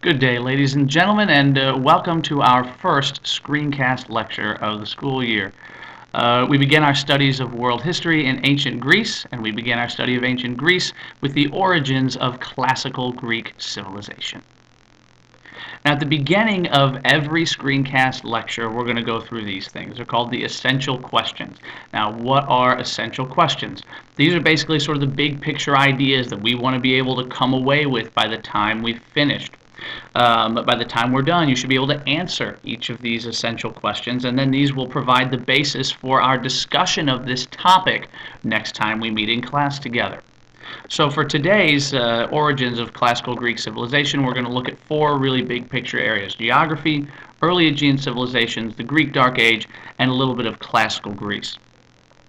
Good day, ladies and gentlemen, and welcome to our first screencast lecture of the school year. We begin our studies of world history in ancient Greece, and we begin our study of ancient Greece with the origins of classical Greek civilization. Now, at the beginning of every screencast lecture, we're going to go through these things. They're called the essential questions. Now, what are essential questions? These are basically sort of the big picture ideas that we want to be able to come away with by the time we've finished. But by the time we're done, you should be able to answer each of these essential questions, and then these will provide the basis for our discussion of this topic next time we meet in class together. So for today's origins of classical Greek civilization, we're going to look at four really big picture areas: geography, early Aegean civilizations, the Greek Dark Age, and a little bit of classical Greece.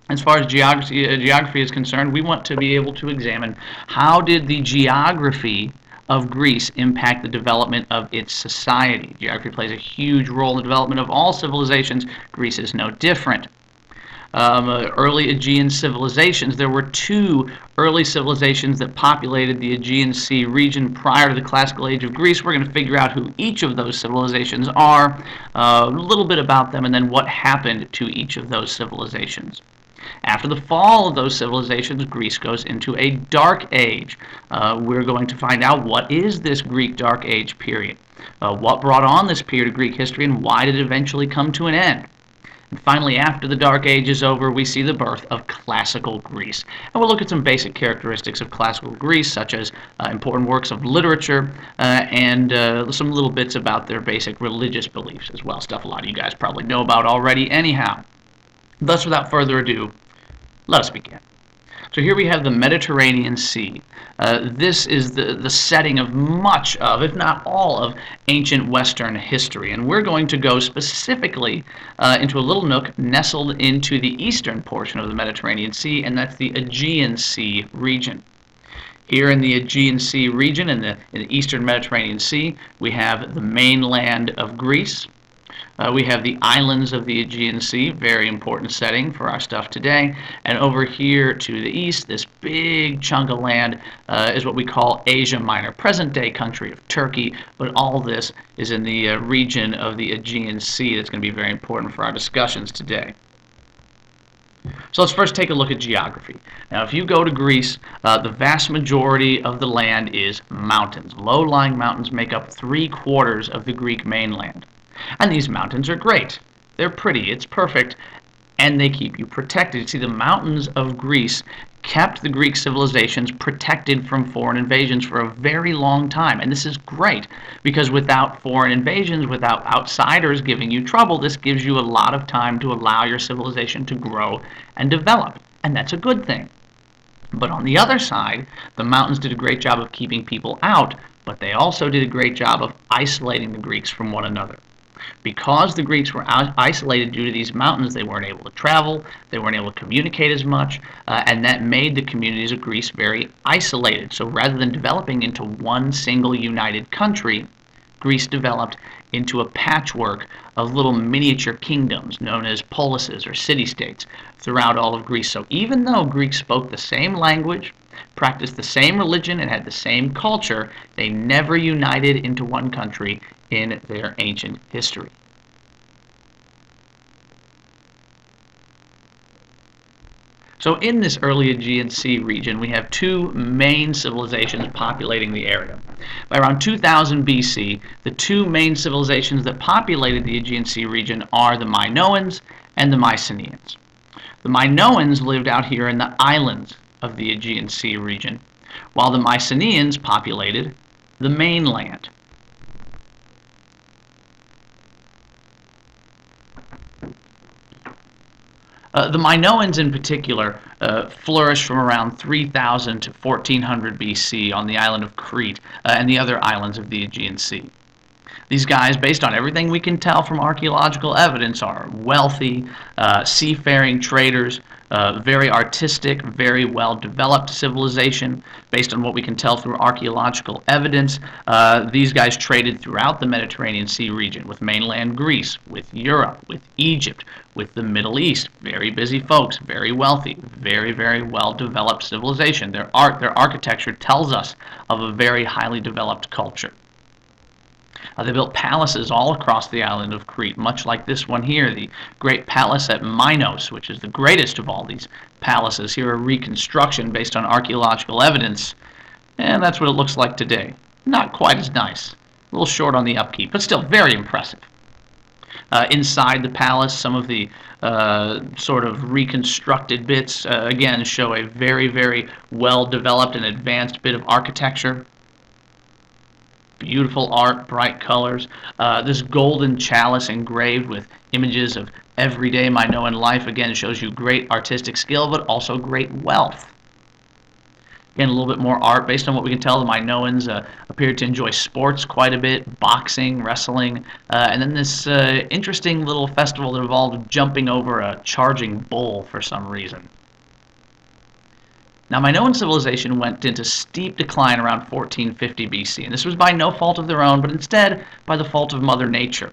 As far as geography is concerned, we want to be able to examine how did the geography of Greece impact the development of its society. Geography plays a huge role in the development of all civilizations. Greece is no different. Early Aegean civilizations. There were two early civilizations that populated the Aegean Sea region prior to the classical age of Greece. We're going to figure out who each of those civilizations are, a little bit about them, and then what happened to each of those civilizations. After the fall of those civilizations, Greece goes into a Dark Age. We're going to find out what is this Greek Dark Age period, what brought on this period of Greek history, and why did it eventually come to an end. And finally, after the Dark Age is over, we see the birth of classical Greece. And we'll look at some basic characteristics of classical Greece, such as important works of literature and some little bits about their basic religious beliefs as well, stuff a lot of you guys probably know about already anyhow. Thus, without further ado, let us begin. So here we have the Mediterranean Sea. This is the setting of much of, if not all of, ancient Western history. And we're going to go specifically into a little nook nestled into the eastern portion of the Mediterranean Sea, and that's the Aegean Sea region. Here in the Aegean Sea region, in the eastern Mediterranean Sea, we have the mainland of Greece. We have the islands of the Aegean Sea, very important setting for our stuff today. And over here to the east, this big chunk of land is what we call Asia Minor, present-day country of Turkey. But all this is in the region of the Aegean Sea that's going to be very important for our discussions today. So let's first take a look at geography. Now, if you go to Greece, the vast majority of the land is mountains. Low-lying mountains make up 3/4 of the Greek mainland. And these mountains are great. They're pretty, it's perfect, and they keep you protected. You see, the mountains of Greece kept the Greek civilizations protected from foreign invasions for a very long time. And this is great, because without foreign invasions, without outsiders giving you trouble, this gives you a lot of time to allow your civilization to grow and develop. And that's a good thing. But on the other side, the mountains did a great job of keeping people out, but they also did a great job of isolating the Greeks from one another. Because the Greeks were isolated due to these mountains, they weren't able to travel, they weren't able to communicate as much, and that made the communities of Greece very isolated. So rather than developing into one single united country, Greece developed into a patchwork of little miniature kingdoms known as polises or city-states throughout all of Greece. So even though Greeks spoke the same language, practiced the same religion, and had the same culture, they never united into one country in their ancient history. So in this early Aegean Sea region, we have two main civilizations populating the area. By around 2000 BC, the two main civilizations that populated the Aegean Sea region are the Minoans and the Mycenaeans. The Minoans lived out here in the islands of the Aegean Sea region, while the Mycenaeans populated the mainland. The Minoans in particular flourished from around 3000 to 1400 BC on the island of Crete and the other islands of the Aegean Sea. These guys, based on everything we can tell from archaeological evidence, are wealthy, seafaring traders, very artistic, very well-developed civilization. Based on what we can tell through archaeological evidence, these guys traded throughout the Mediterranean Sea region with mainland Greece, with Europe, with Egypt, with the Middle East. Very busy folks, very wealthy, very, very well-developed civilization. Their art, their architecture tells us of a very highly developed culture. They built palaces all across the island of Crete, much like this one here, the great palace at Minos, which is the greatest of all these palaces. Here, a reconstruction based on archaeological evidence, and that's what it looks like today. Not quite as nice, a little short on the upkeep, but still very impressive. Inside the palace, some of the sort of reconstructed bits, again, show a very, very well-developed and advanced bit of architecture. Beautiful art, bright colors. This golden chalice engraved with images of everyday Minoan life, again, shows you great artistic skill, but also great wealth. Again, a little bit more art. Based on what we can tell, the Minoans appeared to enjoy sports quite a bit, boxing, wrestling, and then this interesting little festival that involved jumping over a charging bull for some reason. Now, Minoan civilization went into steep decline around 1450 BC, and this was by no fault of their own, but instead by the fault of Mother Nature.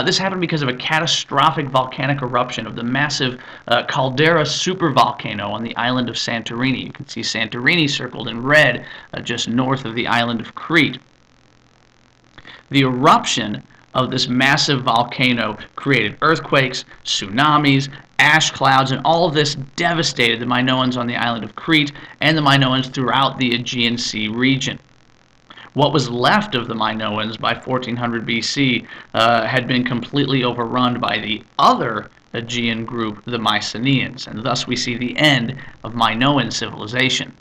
This happened because of a catastrophic volcanic eruption of the massive caldera supervolcano on the island of Santorini. You can see Santorini circled in red just north of the island of Crete. The eruption of this massive volcano created earthquakes, tsunamis, ash clouds, and all of this devastated the Minoans on the island of Crete and the Minoans throughout the Aegean Sea region. What was left of the Minoans by 1400 BC had been completely overrun by the other Aegean group, the Mycenaeans, and thus we see the end of Minoan civilization.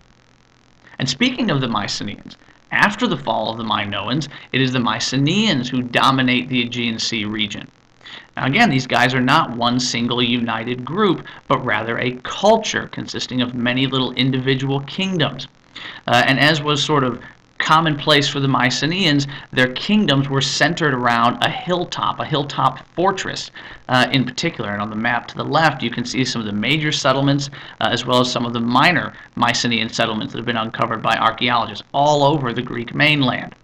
And speaking of the Mycenaeans, after the fall of the Minoans, it is the Mycenaeans who dominate the Aegean Sea region. Now again, these guys are not one single united group, but rather a culture consisting of many little individual kingdoms. And as was sort of commonplace for the Mycenaeans, their kingdoms were centered around a hilltop fortress in particular. And on the map to the left, you can see some of the major settlements as well as some of the minor Mycenaean settlements that have been uncovered by archaeologists all over the Greek mainland.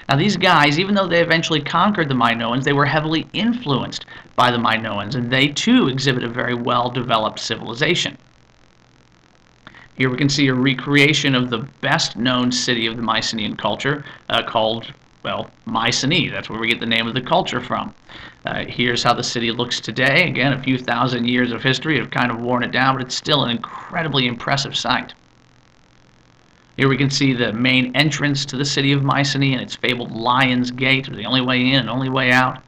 Now these guys, even though they eventually conquered the Minoans, they were heavily influenced by the Minoans, and they too exhibit a very well-developed civilization. Here we can see a recreation of the best-known city of the Mycenaean culture called, well, Mycenae. That's where we get the name of the culture from. Here's how the city looks today. Again, a few thousand years of history have kind of worn it down, but it's still an incredibly impressive sight. Here we can see the main entrance to the city of Mycenae and its fabled Lion's Gate, the only way in and only way out.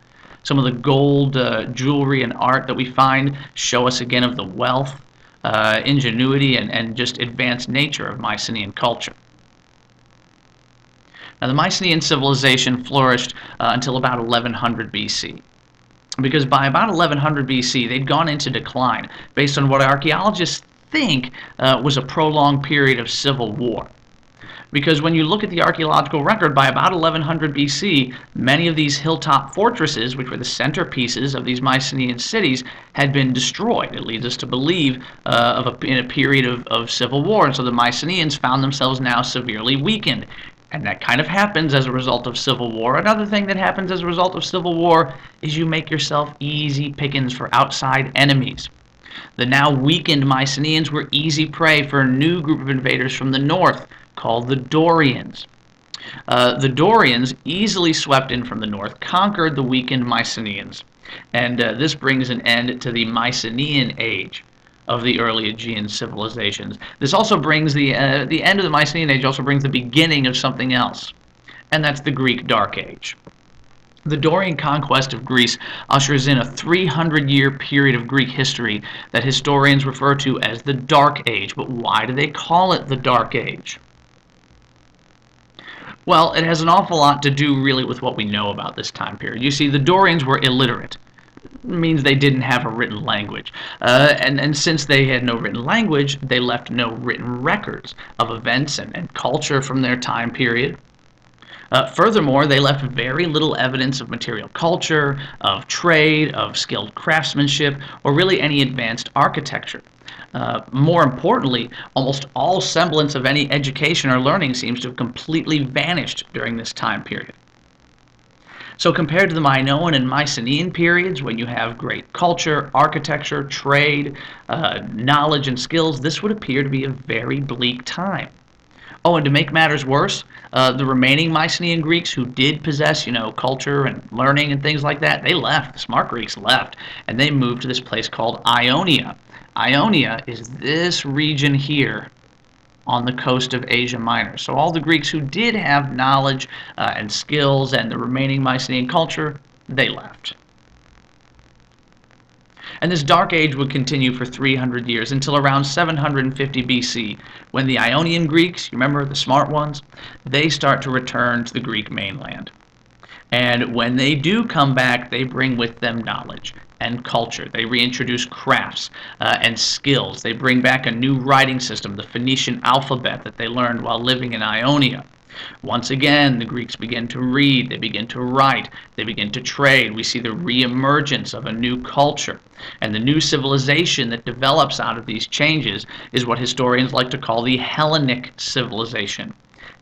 Some of the gold jewelry and art that we find show us again of the wealth, ingenuity, and just advanced nature of Mycenaean culture. Now, the Mycenaean civilization flourished until about 1100 BC. Because by about 1100 BC, they'd gone into decline based on what archaeologists think was a prolonged period of civil war. Because when you look at the archaeological record, by about 1100 BC, many of these hilltop fortresses, which were the centerpieces of these Mycenaean cities, had been destroyed. It leads us to believe in a period of civil war, and so the Mycenaeans found themselves now severely weakened. And that kind of happens as a result of civil war. Another thing that happens as a result of civil war is you make yourself easy pickings for outside enemies. The now weakened Mycenaeans were easy prey for a new group of invaders from the north, called the Dorians. The Dorians easily swept in from the north, conquered the weakened Mycenaeans, and this brings an end to the Mycenaean age of the early Aegean civilizations. This also brings the end of the Mycenaean age also brings the beginning of something else, and that's the Greek Dark Age. The Dorian conquest of Greece ushers in a 300-year period of Greek history that historians refer to as the Dark Age. But why do they call it the Dark Age? Well, it has an awful lot to do really with what we know about this time period. You see, the Dorians were illiterate. It means they didn't have a written language. And since they had no written language, they left no written records of events and culture from their time period. Furthermore, they left very little evidence of material culture, of trade, of skilled craftsmanship, or really any advanced architecture. More importantly, almost all semblance of any education or learning seems to have completely vanished during this time period. So compared to the Minoan and Mycenaean periods, when you have great culture, architecture, trade, knowledge, and skills, this would appear to be a very bleak time. Oh, and to make matters worse, the remaining Mycenaean Greeks who did possess, culture and learning and things like that, they left. The smart Greeks left, and they moved to this place called Ionia. Ionia is this region here on the coast of Asia Minor. So all the Greeks who did have knowledge and skills and the remaining Mycenaean culture, they left. And this dark age would continue for 300 years until around 750 BC, when the Ionian Greeks, you remember the smart ones, they start to return to the Greek mainland. And when they do come back, they bring with them knowledge and culture. They reintroduce crafts and skills. They bring back a new writing system, the Phoenician alphabet that they learned while living in Ionia. Once again, the Greeks begin to read, they begin to write, they begin to trade. We see the reemergence of a new culture. And the new civilization that develops out of these changes is what historians like to call the Hellenic civilization.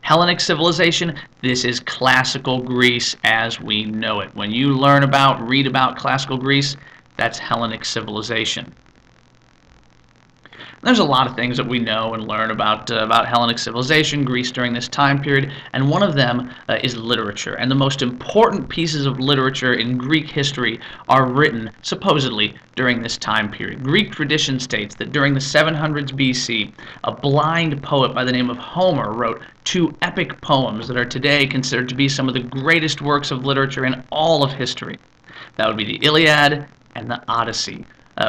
Hellenic civilization, this is classical Greece as we know it. When you read about classical Greece, that's Hellenic civilization. There's a lot of things that we know and learn about Hellenic civilization, Greece during this time period, and one of them is literature. And the most important pieces of literature in Greek history are written, supposedly, during this time period. Greek tradition states that during the 700s BC, a blind poet by the name of Homer wrote two epic poems that are today considered to be some of the greatest works of literature in all of history. That would be the Iliad and the Odyssey.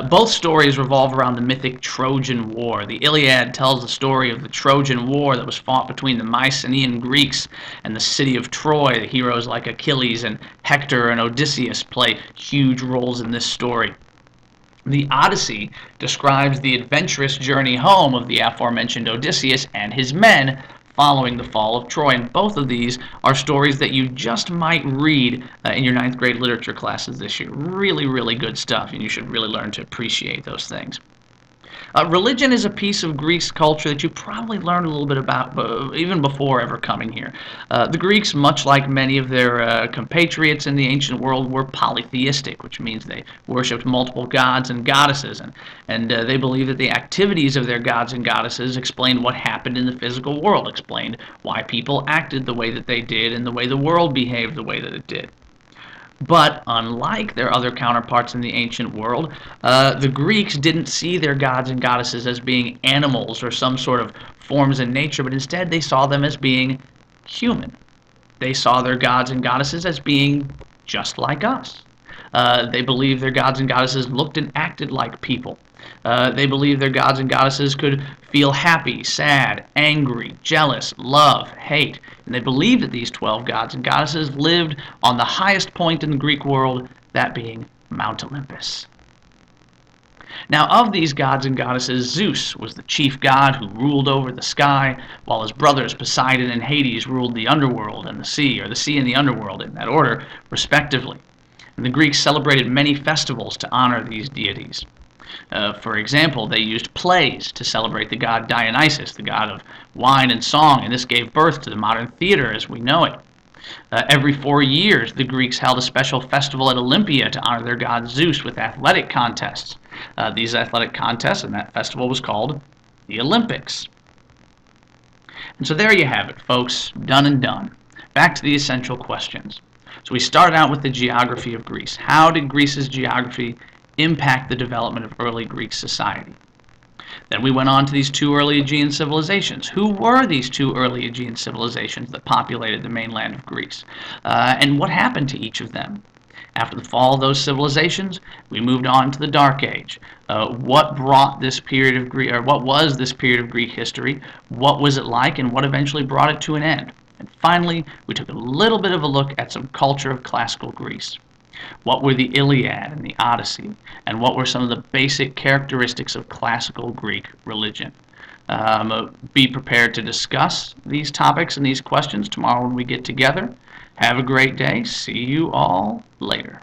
Both stories revolve around the mythic Trojan War. The Iliad tells the story of the Trojan War that was fought between the Mycenaean Greeks and the city of Troy. The heroes like Achilles and Hector and Odysseus play huge roles in this story. The Odyssey describes the adventurous journey home of the aforementioned Odysseus and his men following the fall of Troy. And both of these are stories that you just might read in your ninth grade literature classes this year. Really, really good stuff, and you should really learn to appreciate those things. Religion is a piece of Greek culture that you probably learned a little bit about even before ever coming here. The Greeks, much like many of their compatriots in the ancient world, were polytheistic, which means they worshipped multiple gods and goddesses, and they believed that the activities of their gods and goddesses explained what happened in the physical world, explained why people acted the way that they did and the way the world behaved the way that it did. But unlike their other counterparts in the ancient world, the Greeks didn't see their gods and goddesses as being animals or some sort of forms in nature, but instead they saw them as being human. They saw their gods and goddesses as being just like us. They believed their gods and goddesses looked and acted like people. They believed their gods and goddesses could feel happy, sad, angry, jealous, love, hate. And they believed that these 12 gods and goddesses lived on the highest point in the Greek world, that being Mount Olympus. Now, of these gods and goddesses, Zeus was the chief god who ruled over the sky, while his brothers Poseidon and Hades ruled the underworld and the sea, or the sea and the underworld in that order, respectively. And the Greeks celebrated many festivals to honor these deities. For example, they used plays to celebrate the god Dionysus, the god of wine and song, and this gave birth to the modern theater as we know it. Every 4 years, the Greeks held a special festival at Olympia to honor their god Zeus with athletic contests. These athletic contests and that festival was called the Olympics. And so there you have it, folks, done and done. Back to the essential questions. So we started out with the geography of Greece. How did Greece's geography impact the development of early Greek society? Then we went on to these two early Aegean civilizations. Who were these two early Aegean civilizations that populated the mainland of Greece? And what happened to each of them? After the fall of those civilizations, we moved on to the Dark Age. What brought this period of Greek, or what was this period of Greek history? What was it like, and what eventually brought it to an end? And finally, we took a little bit of a look at some culture of classical Greece. What were the Iliad and the Odyssey, and what were some of the basic characteristics of classical Greek religion? Be prepared to discuss these topics and these questions tomorrow when we get together. Have a great day. See you all later.